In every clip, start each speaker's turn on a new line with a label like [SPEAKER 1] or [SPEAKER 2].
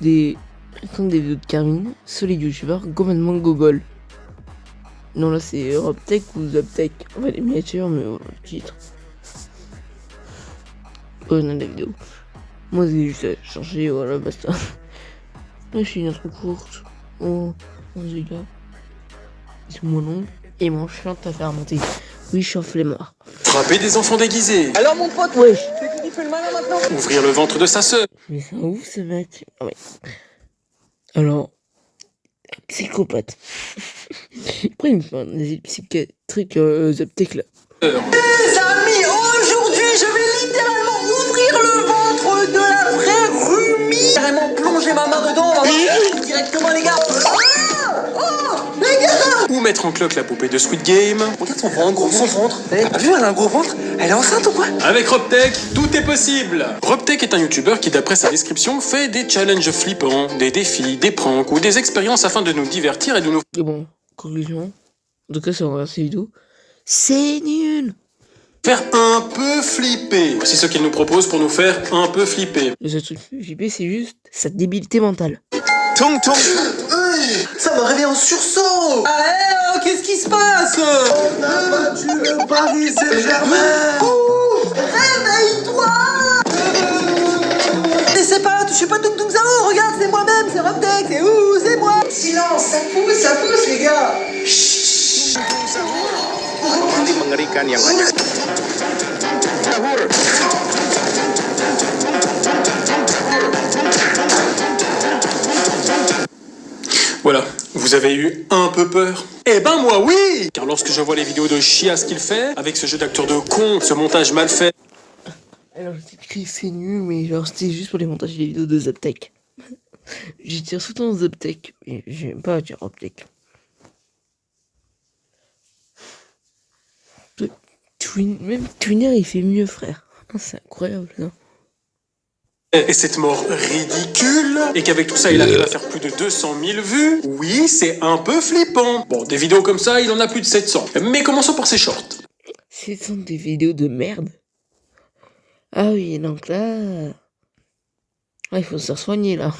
[SPEAKER 1] des vidéos de Carmine sur les youtubeurs complètement gogol. Non, là c'est Robtech ou Zoptech. On va les miniatures, mais voilà, le titre. Oh, non, la vidéo. Moi, j'ai juste à changer, voilà, basta. Là, je suis une intro courte. Oh, les gars. C'est moins long et moins chiant à faire monter. Oui, je suis en flemmard.
[SPEAKER 2] Frapper des enfants déguisés.
[SPEAKER 3] Alors, mon pote,
[SPEAKER 1] Wesh.
[SPEAKER 3] c'est qui fait le malin maintenant?
[SPEAKER 2] Ouvrir le ventre de sa sœur.
[SPEAKER 1] Mais c'est un ouf ce mec. Ah ouais. Alors, psychopathe. Après, il me fait des psychiatriques Zoptech là.
[SPEAKER 3] Les amis, aujourd'hui, je vais littéralement ouvrir le ventre de la vraie Rumi. Carrément plonger ma main dedans, on va voir directement, les gars. Les gars!
[SPEAKER 2] Ou mettre en cloque la poupée de Squid Game.
[SPEAKER 3] Regarde son ventre, son ventre. T'as pas vu, elle a un gros ventre? Elle est enceinte ou quoi?
[SPEAKER 2] Avec Robtech, tout est possible. Robtech est un youtubeur qui, d'après sa description, fait des challenges flippants, des défis, des pranks ou des expériences afin de nous divertir et de nous...
[SPEAKER 1] Et bon, conclusion. En tout cas, si on regarde ces vidéos, c'est nul.
[SPEAKER 2] faire un peu flipper. Voici ce qu'il nous propose pour nous faire un peu flipper.
[SPEAKER 1] Le seul truc qui fait flipper, c'est juste sa débilité mentale.
[SPEAKER 2] Tong tong.
[SPEAKER 3] Ça m'a réveillé en sursaut. Ah, qu'est-ce qui se passe? On a battu le Paris Saint-Germain. Réveille-toi. Laissez pas, touchez pas Tung Tung Sao. Regarde, c'est moi-même, c'est Robtech, c'est où, c'est moi. Silence, ça pousse les gars. Chut.
[SPEAKER 4] Mengerikan yang banyak.
[SPEAKER 2] Voilà, vous avez eu un peu peur? Eh ben moi oui! Car lorsque je vois les vidéos de chiasse qu'il fait, avec ce jeu d'acteur de con, ce montage mal fait...
[SPEAKER 1] Alors j'ai écrit que c'est nul, mais genre c'était juste pour les montages des vidéos de Zoptech. J'y tire souvent Zoptech, mais j'aime pas dire Robtech. Même Twinner il fait mieux, frère. C'est incroyable ça.
[SPEAKER 2] Et cette mort ridicule, et qu'avec tout ça il arrive à faire plus de 200 000 vues, oui, c'est un peu flippant. Bon, des vidéos comme ça, il en a plus de 700. Mais commençons par ses shorts.
[SPEAKER 1] Ce sont des vidéos de merde. Ah oui, donc là... Ah, il faut se faire soigner là.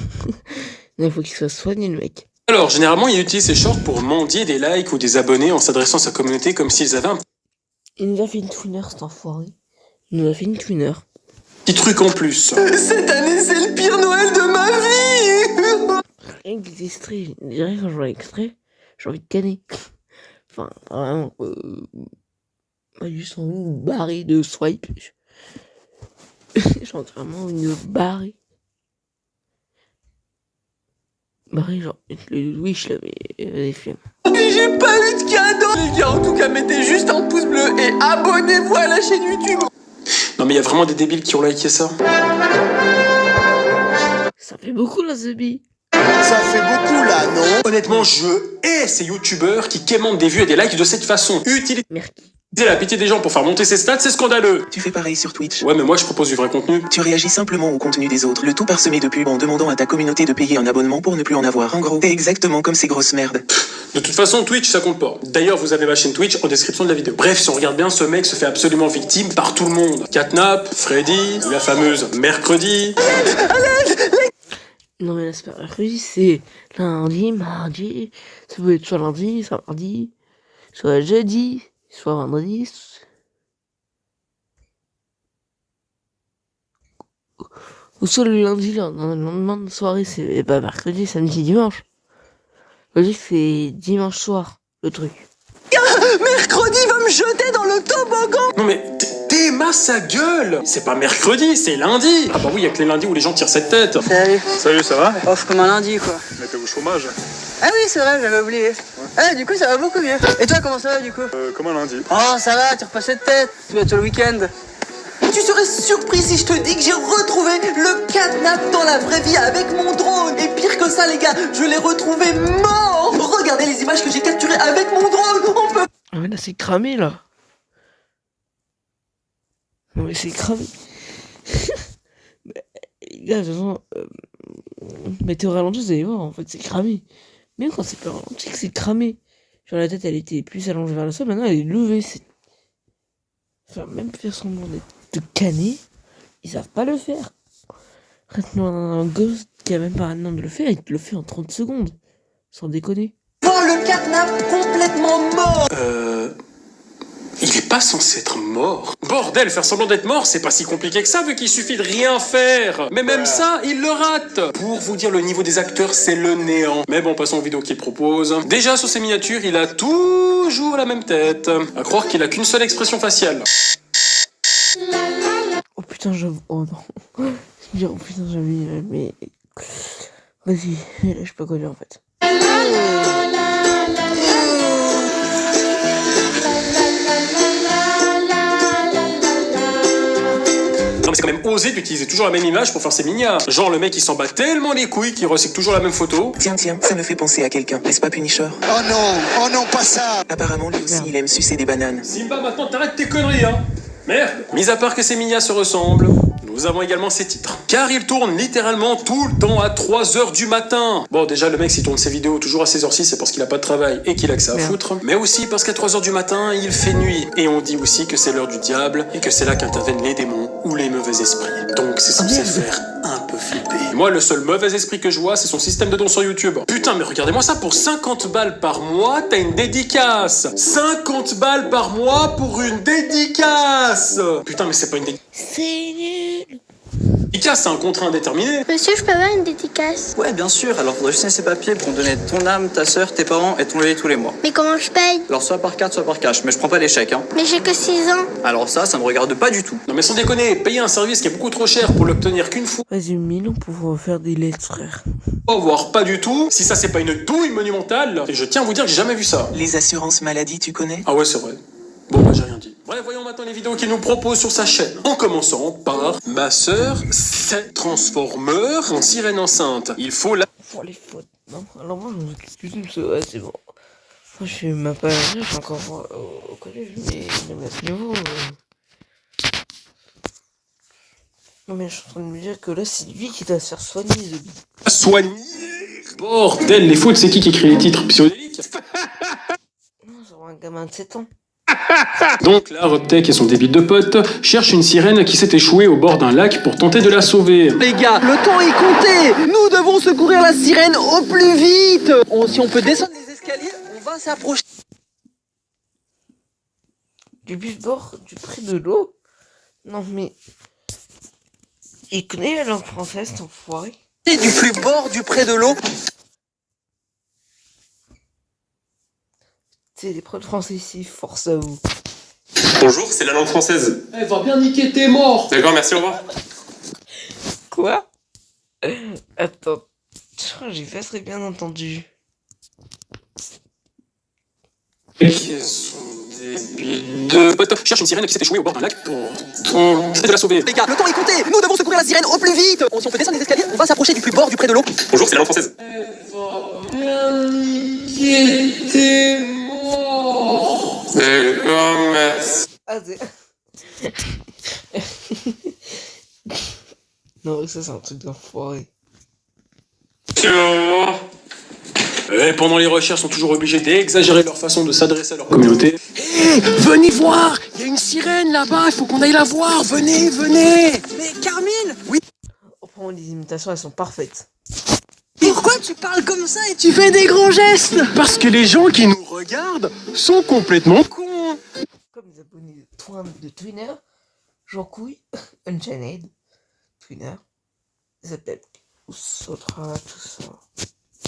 [SPEAKER 1] Il faut qu'il soit soigné le mec.
[SPEAKER 2] Alors, généralement, il utilise ses shorts pour mendier des likes ou des abonnés en s'adressant à sa communauté comme s'ils avaient un
[SPEAKER 1] Il nous a fait une twinner cet enfoiré. Il nous a fait une twinner.
[SPEAKER 2] petit truc en plus.
[SPEAKER 3] Cette année, c'est le pire Noël de ma vie.
[SPEAKER 1] Rien que les extraits, déjà quand je vois l'extrait, j'ai envie de canner. Enfin, vraiment, pas juste envie de barrer de swipe. J'ai vraiment une barrer. Barrer, genre, le Wish là, mais les flemmes.
[SPEAKER 3] J'ai pas eu de cadeau. Les gars, en tout cas, mettez juste un pouce bleu et abonnez-vous à la chaîne YouTube.
[SPEAKER 2] Non mais il y a vraiment des débiles qui ont liké ça.
[SPEAKER 1] Ça fait beaucoup la Zebi.
[SPEAKER 4] Ça fait beaucoup là, non?
[SPEAKER 2] Honnêtement, je hais ces youtubeurs qui quémandent des vues et des likes de cette façon. Utiliser
[SPEAKER 1] Merci.
[SPEAKER 2] la pitié des gens pour faire monter ses stats, c'est scandaleux.
[SPEAKER 5] Tu fais pareil sur Twitch.
[SPEAKER 2] Ouais, mais moi je propose du vrai contenu.
[SPEAKER 5] Tu réagis simplement au contenu des autres, le tout parsemé de pubs en demandant à ta communauté de payer un abonnement pour ne plus en avoir. En gros, t'es exactement comme ces grosses merdes.
[SPEAKER 2] De toute façon, Twitch, ça compte pas. D'ailleurs, vous avez ma chaîne Twitch en description de la vidéo. Bref, si on regarde bien, ce mec se fait absolument victime par tout le monde. Catnap, Freddy, ou la fameuse Mercredi.
[SPEAKER 1] Non mais là c'est pas mercredi, c'est lundi, mardi. Ça peut être soit lundi, soit mardi, soit jeudi, soit vendredi. Ou soit le lundi, là, le lendemain de soirée, c'est pas mercredi, samedi, dimanche. Logique, c'est dimanche soir, le truc.
[SPEAKER 3] Mercredi va me jeter dans le toboggan.
[SPEAKER 2] Non mais t'aimas sa gueule. C'est pas mercredi, c'est lundi. Ah bah oui, il y a que les lundis où les gens tirent cette tête.
[SPEAKER 3] Salut.
[SPEAKER 4] Salut, ça va?
[SPEAKER 3] Off comme un lundi, quoi.
[SPEAKER 4] Mais t'es au chômage.
[SPEAKER 3] Ah oui, c'est vrai, j'avais oublié. Ah, du coup, ça va beaucoup mieux. Et toi, comment ça va, du coup?
[SPEAKER 4] Comme un lundi.
[SPEAKER 3] Oh, ça va, tu repasses cette tête. Tu vas tout le week-end. Tu serais surpris si je te dis que j'ai retrouvé le catnap dans la vraie vie avec mon drone. Et pire que ça, les gars, je l'ai retrouvé mort. Regardez les images que j'ai capturées avec mon drone. On peut...
[SPEAKER 1] Ah mais là c'est cramé là. Non mais c'est cramé. Les gars, de toute façon, mettez au ralenti, vous allez voir, en fait c'est cramé. Même quand c'est pas ralenti, que c'est cramé. Genre la tête elle était plus allongée vers le sol, maintenant elle est levée. Enfin, même faire semblant de canner, ils savent pas le faire. Maintenant un gosse qu'il n'y a même pas un an de le faire, il te le fait en 30 secondes. Sans déconner.
[SPEAKER 3] Devant le catnap complètement mort.
[SPEAKER 2] Il est pas censé être mort. Bordel, faire semblant d'être mort, c'est pas si compliqué que ça, vu qu'il suffit de rien faire. Mais même ça, il le rate. Pour vous dire le niveau des acteurs, c'est le néant. Mais bon, passons aux vidéos qu'il propose. Déjà, sur ses miniatures, il a toujours la même tête. À croire qu'il a qu'une seule expression faciale.
[SPEAKER 1] Oh putain, j'avoue. Oh non. Je dis, oh putain, j'avoue. Mais. Vas-y, je sais pas quoi dire en fait.
[SPEAKER 2] Non mais c'est quand même osé d'utiliser toujours la même image pour faire ses mignards. Genre le mec il s'en bat tellement les couilles qu'il recycle toujours la même photo.
[SPEAKER 5] Tiens, ça me fait penser à quelqu'un. N'est-ce pas Punisher?
[SPEAKER 4] Oh non, pas ça.
[SPEAKER 5] Apparemment, lui aussi, il aime sucer des bananes.
[SPEAKER 2] Simba, maintenant t'arrêtes tes conneries, hein. Merde. Mis à part que ces mignards se ressemblent, nous avons également ses titres. Car il tourne littéralement tout le temps à 3h du matin. Bon, déjà, le mec, s'il tourne ses vidéos toujours à 16h06, c'est parce qu'il a pas de travail et qu'il a que ça à foutre. Mais aussi parce qu'à 3h du matin, il fait nuit. Et on dit aussi que c'est l'heure du diable et que c'est là qu'interviennent les démons ou les mauvais esprits. Donc c'est censé faire un peu flipper. Moi, le seul mauvais esprit que je vois, c'est son système de dons sur YouTube. Putain, mais regardez-moi ça, pour 50 balles par mois, t'as une dédicace. 50 balles par mois pour une dédicace. Putain, mais c'est pas une dédicace.
[SPEAKER 1] C'est nul.
[SPEAKER 2] Dédicace, c'est un contrat indéterminé.
[SPEAKER 6] Monsieur, je peux avoir une dédicace?
[SPEAKER 3] Ouais, bien sûr. Alors, faudrait signer ces papiers pour donner ton âme, ta sœur, tes parents et ton loyer tous les mois.
[SPEAKER 6] Mais comment je paye?
[SPEAKER 3] Alors, soit par carte, soit par cash. Mais je prends pas les chèques, hein.
[SPEAKER 6] Mais j'ai que 6 ans.
[SPEAKER 3] Alors ça me regarde pas du tout.
[SPEAKER 2] Non mais sans déconner, payer un service qui est beaucoup trop cher pour l'obtenir qu'une fois,
[SPEAKER 1] Vas-y, 1000 ans pour faire des lettres, frère.
[SPEAKER 2] voire pas du tout, si ça c'est pas une douille monumentale, et je tiens à vous dire que j'ai jamais vu ça.
[SPEAKER 5] Les assurances maladie, tu connais?
[SPEAKER 2] Ah ouais, c'est vrai. Bon, bah j'ai rien dit. Bref, voyons maintenant les vidéos qu'il nous propose sur sa chaîne. En commençant par ma sœur s'est transformeur en sirène enceinte. Il faut la...
[SPEAKER 1] Pour les fautes. Non, alors moi, je me excuse, mais ouais, c'est bon. Moi, je suis même pas je suis encore au collège, mais même à ce niveau. Non, mais je suis en train de me dire que là, c'est lui qui doit se faire soigner, The
[SPEAKER 2] soigner. Bordel, les fautes, c'est qui écrit les titres psychodéliques?
[SPEAKER 1] Non, c'est un gamin de 7 ans.
[SPEAKER 2] Donc là, Robtech et son débile de pote cherchent une sirène qui s'est échouée au bord d'un lac pour tenter de la sauver.
[SPEAKER 3] Les gars, le temps est compté. Nous devons secourir la sirène au plus vite. Si on peut descendre les escaliers, on va s'approcher.
[SPEAKER 1] Du bord du près de l'eau? Non, mais. Il connaît la langue française, cet enfoiré.
[SPEAKER 3] Du plus bord du près de l'eau.
[SPEAKER 1] C'est des preuves de français ici, force à vous.
[SPEAKER 7] Bonjour, c'est la langue française.
[SPEAKER 2] Eh, va bien niquer tes morts.
[SPEAKER 7] D'accord, merci, au revoir.
[SPEAKER 1] Quoi? Attends. Je crois que j'ai pas très bien entendu.
[SPEAKER 2] Qui sont débiles de pote cherche une sirène qui s'est échouée au bord d'un lac pour tenter de la sauver.
[SPEAKER 3] Les gars, le temps est compté. Nous devons secourir la sirène au plus vite. Si on peut descendre les escaliers, on va s'approcher du plus bord du près de l'eau.
[SPEAKER 7] Bonjour, c'est la langue française. D'accord, merci.
[SPEAKER 1] Ah, c'est... Non, ça c'est un truc d'enfoiré.
[SPEAKER 2] Et pendant les recherches, sont toujours obligés d'exagérer leur façon de s'adresser à leur communauté.
[SPEAKER 8] Venez voir, il y a une sirène là-bas, il faut qu'on aille la voir, venez.
[SPEAKER 3] Mais Carmine, oui.
[SPEAKER 1] Oh, pour moi, les imitations, elles sont parfaites.
[SPEAKER 3] Pourquoi tu parles comme ça et tu fais des grands gestes?
[SPEAKER 8] Parce que les gens qui nous regardent sont complètement cons.
[SPEAKER 1] Comme les abonnés de Twinner, Jean Couille, Unchained, Twinner, Zapep, Sotra, tout ça.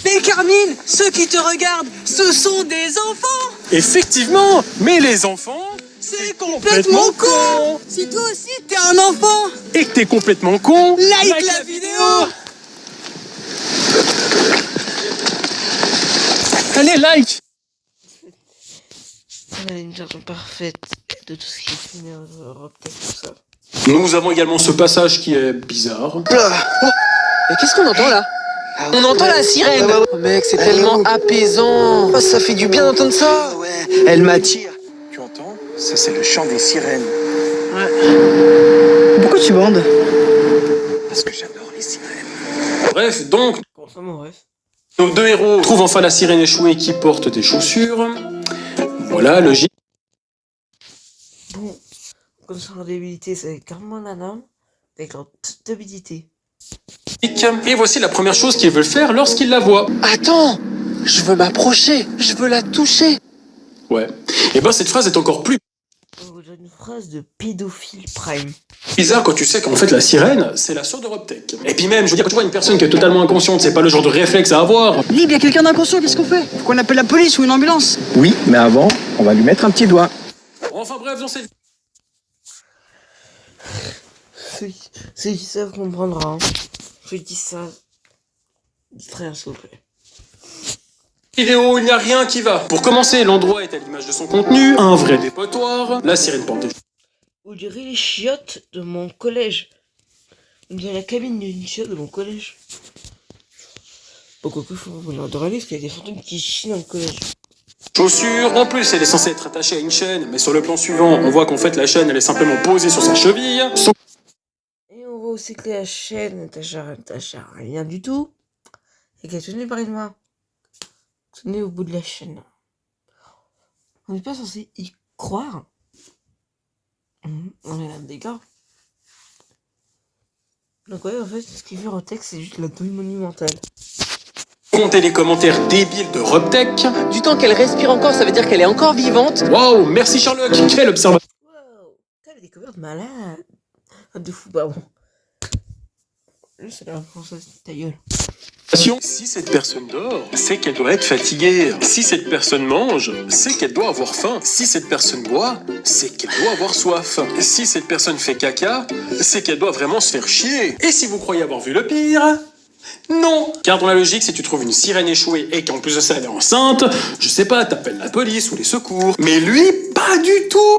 [SPEAKER 3] Mais Carmine, ceux qui te regardent, ce sont des enfants.
[SPEAKER 8] Effectivement, mais les enfants,
[SPEAKER 3] C'est complètement con. Si toi aussi t'es un enfant,
[SPEAKER 8] et que t'es complètement con,
[SPEAKER 3] like la vidéo.
[SPEAKER 8] allez, like.
[SPEAKER 1] On a une version parfaite de tout ce qui est Twinner, Robtech, tout ça.
[SPEAKER 2] Nous avons également ce passage qui est bizarre.
[SPEAKER 3] Mais qu'est-ce qu'on entend là? On entend la sirène. Oh mec, c'est tellement apaisant. Oh, ça fait du bien d'entendre ça.
[SPEAKER 4] Ouais, elle m'attire. Tu entends? Ça, c'est le chant des sirènes.
[SPEAKER 3] Pourquoi tu bandes?
[SPEAKER 4] Parce que j'adore les sirènes.
[SPEAKER 2] Bref, donc,
[SPEAKER 1] Contre mon ref.
[SPEAKER 2] nos deux héros trouvent enfin la sirène échouée qui porte des chaussures. Voilà, logique.
[SPEAKER 1] Bon, comme sur leur débilité, c'est carrément la norme, avec leur stabilité.
[SPEAKER 2] Et voici la première chose qu'il veut faire lorsqu'il la voit.
[SPEAKER 8] Attends, je veux m'approcher, je veux la toucher.
[SPEAKER 2] Ouais. Et ben cette phrase est encore plus
[SPEAKER 1] On dirait une phrase de pédophile prime.
[SPEAKER 2] bizarre quand tu sais qu'en fait la sirène, c'est la sœur de Robtech. Et puis même, je veux dire, quand tu vois une personne qui est totalement inconsciente, c'est pas le genre de réflexe à avoir.
[SPEAKER 3] Lib, il y a quelqu'un d'inconscient, qu'est-ce qu'on fait? Faut qu'on appelle la police ou une ambulance.
[SPEAKER 4] Oui, mais avant, on va lui mettre un petit doigt.
[SPEAKER 2] Enfin bref, dans cette
[SPEAKER 1] Ceux qui savent comprendra. Hein. Ceux qui savent. Frère, s'il vous plaît.
[SPEAKER 2] vidéo, il n'y a rien qui va. Pour commencer, l'endroit est à l'image de son contenu, un vrai dépotoir. La sirène porte des
[SPEAKER 1] On dirait les chiottes de mon collège. On dirait la cabine d'une chiotte de mon collège. Bon, quoi que faut on doit aller parce qu'il y a des fantômes qui chient dans le collège.
[SPEAKER 2] chaussures. En plus, elle est censée être attachée à une chaîne, mais sur le plan suivant, on voit qu'en fait la chaîne, elle est simplement posée sur sa cheville.
[SPEAKER 1] Et on voit aussi que la chaîne n'attache à rien du tout. Et qu'elle est tenue par une main. Tenue au bout de la chaîne. On n'est pas censé y croire. On est là, d'accord. Donc ouais, en fait, ce qu'il fait Rotex, c'est juste la douille monumentale.
[SPEAKER 2] Comptez les commentaires débiles de Robtech.
[SPEAKER 3] Du temps qu'elle respire encore, ça veut dire qu'elle est encore vivante.
[SPEAKER 2] Waouh, merci Sherlock, quel observateur.
[SPEAKER 1] Wow, t'as la découverte malade. De fou, pardon. C'est la française, ta gueule.
[SPEAKER 2] Si cette personne dort, c'est qu'elle doit être fatiguée. Si cette personne mange, c'est qu'elle doit avoir faim. Si cette personne boit, c'est qu'elle doit avoir soif. Si cette personne fait caca, c'est qu'elle doit vraiment se faire chier. Et si vous croyez avoir vu le pire, non. Car dans la logique, si tu trouves une sirène échouée et qu'en plus de ça elle est enceinte, je sais pas, t'appelles la police ou les secours. Mais lui, pas du tout.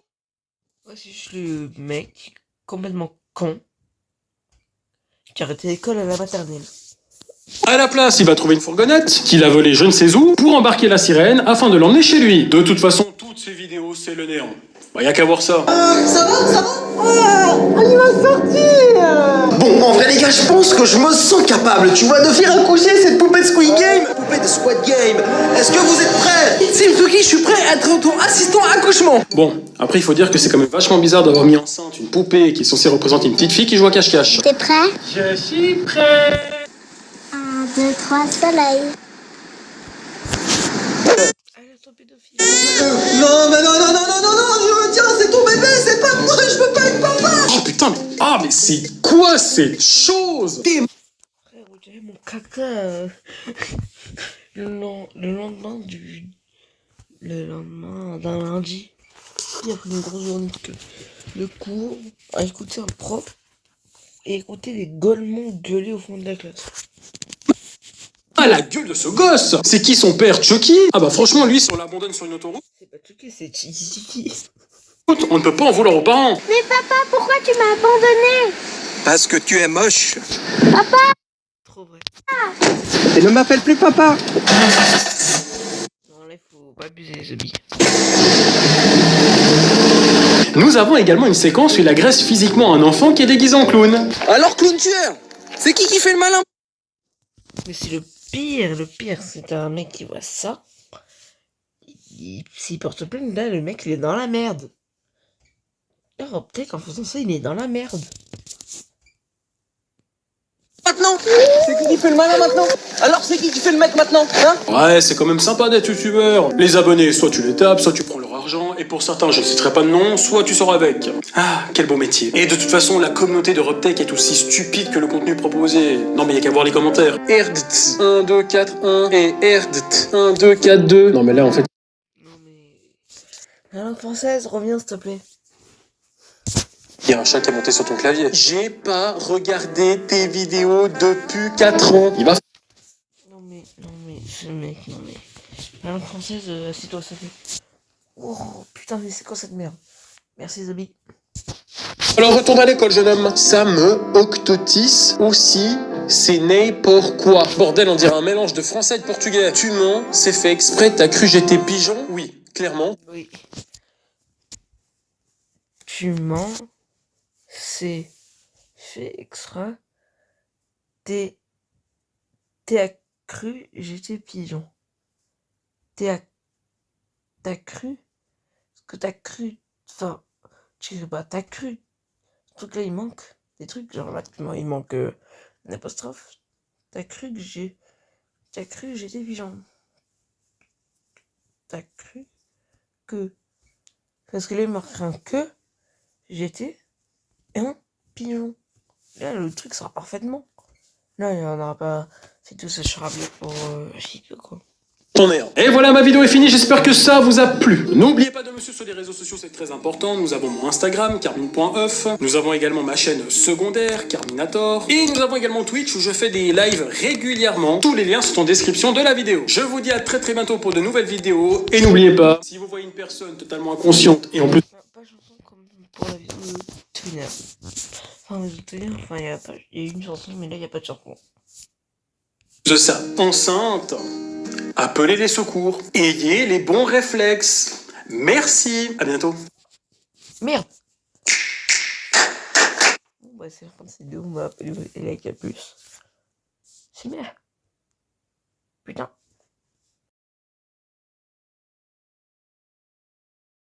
[SPEAKER 1] Ouais, c'est juste le mec complètement con qui a arrêté l'école à la maternelle.
[SPEAKER 2] À la place, il va trouver une fourgonnette qu'il a volée je ne sais où pour embarquer la sirène afin de l'emmener chez lui. De toute façon, toutes ces vidéos, c'est le néant. Bah, y a qu'à voir ça.
[SPEAKER 3] Ça va il va sortir. Bon, en vrai les gars, je pense que je me sens capable, tu vois, de faire accoucher cette poupée de Squid Game. Poupée de Squid Game. Est-ce que vous êtes prêts? Simsuki, je suis prêt à être ton assistant à accouchement.
[SPEAKER 2] Bon, après, il faut dire que c'est quand même vachement bizarre d'avoir mis enceinte une poupée qui est censée représenter une petite fille qui joue à cache-cache.
[SPEAKER 6] T'es prêt?
[SPEAKER 8] Je suis prêt.
[SPEAKER 6] 1, 2, 3, soleil.
[SPEAKER 1] Allez, ton pédophile.
[SPEAKER 3] Non, mais non, je me tiens, c'est ton bébé, c'est pas moi, je veux pas être papa.
[SPEAKER 2] Oh putain, mais c'est quoi cette chose?
[SPEAKER 1] Frère, vous dirait mon caca le lendemain d'un lundi. Et après une grosse journée de cours, à écouter un prof et écouter des golemons gueuler au fond de la classe.
[SPEAKER 2] Ah, la gueule de ce gosse! C'est qui son père, Chucky? Ah bah franchement, lui, si on l'abandonne sur une autoroute,
[SPEAKER 1] C'est pas Chucky, c'est Chiki.
[SPEAKER 2] on ne peut pas en vouloir aux parents.
[SPEAKER 6] Mais papa, pourquoi tu m'as abandonné?
[SPEAKER 4] Parce que tu es moche.
[SPEAKER 1] Trop vrai.
[SPEAKER 3] Et ne m'appelle plus papa.
[SPEAKER 1] Non, là, il faut pas abuser les zombies.
[SPEAKER 2] Nous avons également une séquence où il agresse physiquement un enfant qui est déguisé en clown.
[SPEAKER 3] Alors, clown tueur, c'est qui fait le malin?
[SPEAKER 1] Mais c'est le pire, c'est un mec qui voit ça. S'il porte plainte, là, le mec, il est dans la merde. Alors, peut-être qu'en faisant ça, il est dans la merde.
[SPEAKER 3] Maintenant, c'est qui fait le malin maintenant? Alors, c'est qui fait le mec maintenant, hein?
[SPEAKER 2] Ouais, c'est quand même sympa d'être youtubeur. Les abonnés, soit tu les tapes, soit tu prends leur argent, et pour certains, je ne citerai pas de nom, soit tu sors avec. Ah, quel beau métier. Et de toute façon, la communauté de Robtech est aussi stupide que le contenu proposé. Non mais y a qu'à voir les commentaires. Erdt 1, 2, 4, 1 et Erdt 1, 2, 4, 2. Non mais là, en fait...
[SPEAKER 1] Non, mais... La langue française, reviens, s'il te plaît.
[SPEAKER 2] Il y a un chat qui est monté sur ton clavier. J'ai pas regardé tes vidéos depuis 4 ans. Il va...
[SPEAKER 1] Non, mais, ce mec, non, mais... La langue française, assieds-toi, s'il te plaît. Oh, putain, mais c'est quoi cette merde? Merci, Zombie.
[SPEAKER 2] Alors retourne à l'école, jeune homme. Ça me octotis aussi, c'est n'importe quoi. Bordel, on dirait un mélange de français et de portugais. Tu mens, c'est fait exprès, t'as cru j'étais pigeon? Oui, clairement.
[SPEAKER 1] Oui. Tu mens, c'est fait extra. T'as cru, j'étais pigeon. T'as cru? Parce que t'as cru. Enfin, je sais pas, t'as cru. Ce truc là, il manque des trucs. Genre là, il manque une apostrophe. T'as cru que j'étais pigeon. T'as cru que... Parce que là, il marquera un que j'étais un pigeon. Là, le truc sera parfaitement. Là, il n'y en aura pas... C'est tout ce charabia pour... quoi.
[SPEAKER 2] Et voilà, ma vidéo est finie, j'espère que ça vous a plu. N'oubliez pas de me suivre sur les réseaux sociaux, c'est très important. Nous avons mon Instagram, carmine.off. Nous avons également ma chaîne secondaire, Carminator. Et nous avons également Twitch où je fais des lives régulièrement. Tous les liens sont en description de la vidéo. Je vous dis à très bientôt pour de nouvelles vidéos. Et n'oubliez pas, si vous voyez une personne totalement inconsciente et en plus...
[SPEAKER 1] Pas chanson comme pour la vidéo de Twinner. Enfin, il y a une chanson, mais là, il n'y a pas de chanson.
[SPEAKER 2] De ça, enceinte, appelez les secours, ayez les bons réflexes. Merci, à bientôt.
[SPEAKER 1] Merde. Bon, bah, c'est la fin de cette vidéo, on va appeler les likes à plus. C'est bien. Putain.